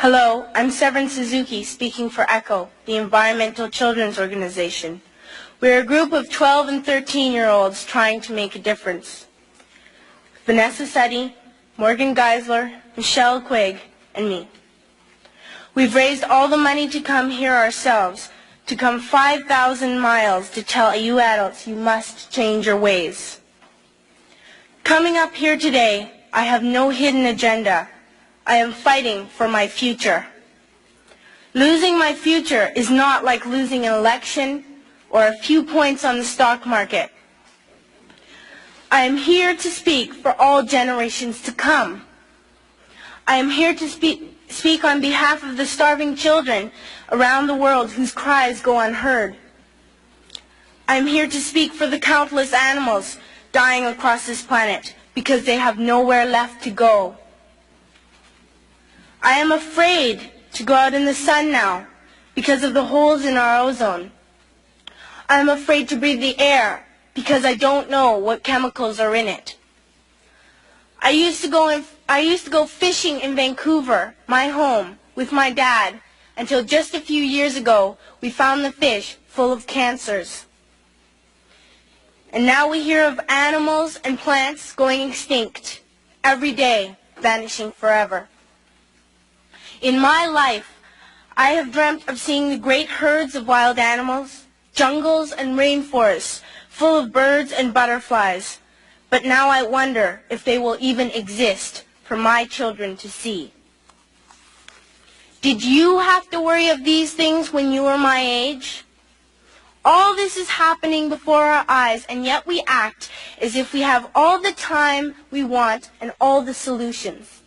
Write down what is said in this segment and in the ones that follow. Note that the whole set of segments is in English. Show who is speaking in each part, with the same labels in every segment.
Speaker 1: Hello, I'm Severin Suzuki speaking for ECHO, the Environmental Children's Organization. We're a group of 12 and 13-year-olds trying to make a difference. Vanessa Seti, Morgan Geisler, Michelle Quigg, and me. We've raised all the money to come here ourselves, to come 5,000 miles to tell you adults you must change your ways. Coming up here today, I have no hidden agenda. I am fighting for my future. Losing my future is not like losing an election or a few points on the stock market. I am here to speak for all generations to come. I am here to speak on behalf of the starving children around the world whose cries go unheard. I am here to speak for the countless animals dying across this planet because they have nowhere left to go. I am afraid to go out in the sun now because of the holes in our ozone. I am afraid to breathe the air because I don't know what chemicals are in it. I used to go fishing in Vancouver, my home, with my dad, until just a few years ago we found the fish full of cancers. And now we hear of animals and plants going extinct, every day vanishing forever. In my life, I have dreamt of seeing the great herds of wild animals, jungles and rainforests full of birds and butterflies, but now I wonder if they will even exist for my children to see. Did you have to worry of these things when you were my age? All this is happening before our eyes, and yet we act as if we have all the time we want and all the solutions.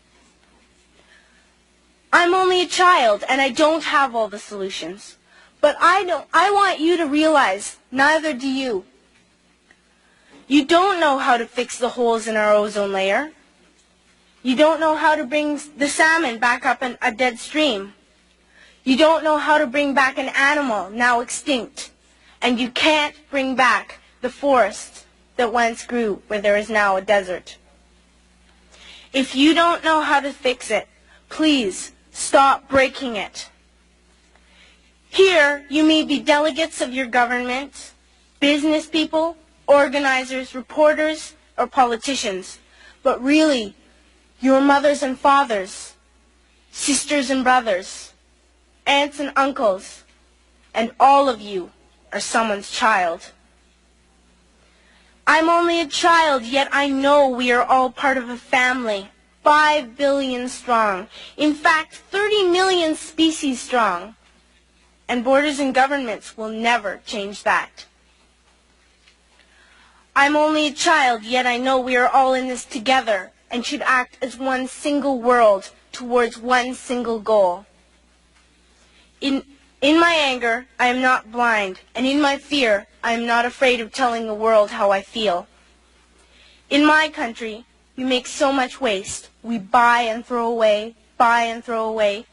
Speaker 1: I'm only a child, and I don't have all the solutions. But I want you to realize, neither do you. You don't know how to fix the holes in our ozone layer. You don't know how to bring the salmon back up in a dead stream. You don't know how to bring back an animal now extinct. And you can't bring back the forest that once grew where there is now a desert. If you don't know how to fix it, please stop breaking it. Here, you may be delegates of your government, business people, organizers, reporters, or politicians, but really, your mothers and fathers, sisters and brothers, aunts and uncles, and all of you are someone's child. I'm only a child, yet I know we are all part of a family. 5 billion strong. In fact, 30 million species strong. And borders and governments will never change that. I'm only a child, yet I know we are all in this together and should act as one single world towards one single goal. In my anger, I am not blind, and in my fear, I am not afraid of telling the world how I feel. In my country, we make so much waste. We buy and throw away, buy and throw away,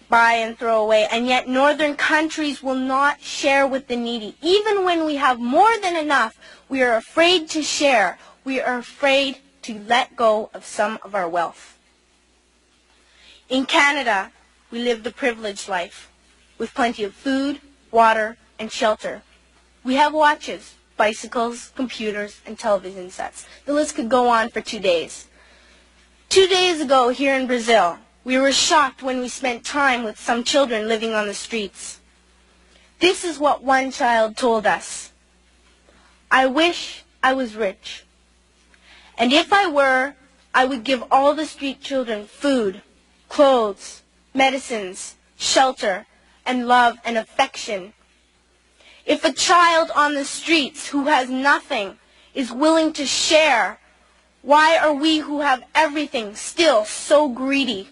Speaker 1: buy and throw away, and yet northern countries will not share with the needy. Even when we have more than enough, we are afraid to share. We are afraid to let go of some of our wealth. In Canada, we live the privileged life, with plenty of food, water, and shelter. We have watches, bicycles, computers, and television sets. The list could go on for 2 days. 2 days ago here in Brazil, we were shocked when we spent time with some children living on the streets. This is what one child told us. I wish I was rich. And if I were, I would give all the street children food, clothes, medicines, shelter, and love and affection. If a child on the streets who has nothing is willing to share, why are we who have everything still so greedy?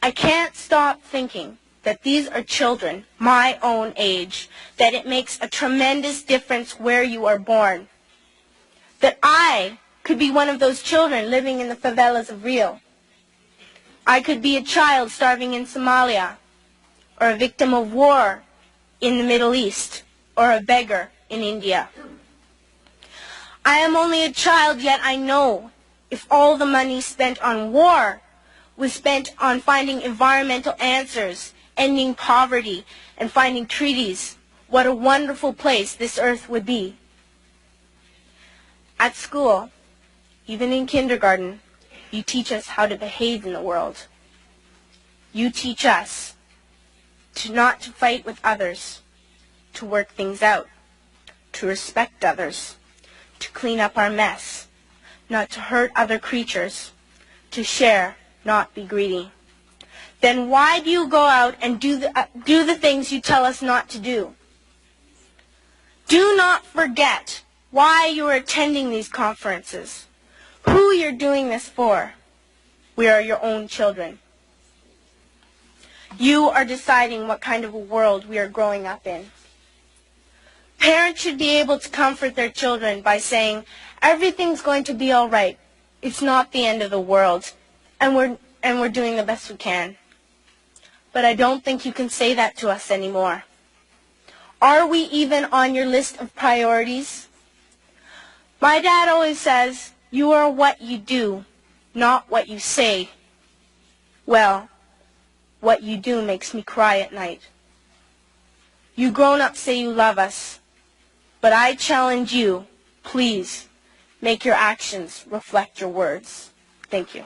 Speaker 1: I can't stop thinking that these are children my own age, that it makes a tremendous difference where you are born. That I could be one of those children living in the favelas of Rio. I could be a child starving in Somalia, or a victim of war in the Middle East, or a beggar in India. I am only a child, yet I know if all the money spent on war was spent on finding environmental answers, ending poverty, and finding treaties, what a wonderful place this earth would be. At school, even in kindergarten, you teach us how to behave in the world. You teach us not to fight with others, to work things out, to respect others, to clean up our mess, not to hurt other creatures, to share, not be greedy. Then why do you go out and do the things you tell us not to do? Do not forget why you are attending these conferences, who you're doing this for. We are your own children. You are deciding what kind of a world we are growing up in. Parents should be able to comfort their children by saying, everything's going to be all right. It's not the end of the world, and we're doing the best we can. But I don't think you can say that to us anymore. Are we even on your list of priorities? My dad always says, you are what you do, not what you say. Well, what you do makes me cry at night. You grown-ups say you love us, but I challenge you, please, make your actions reflect your words. Thank you.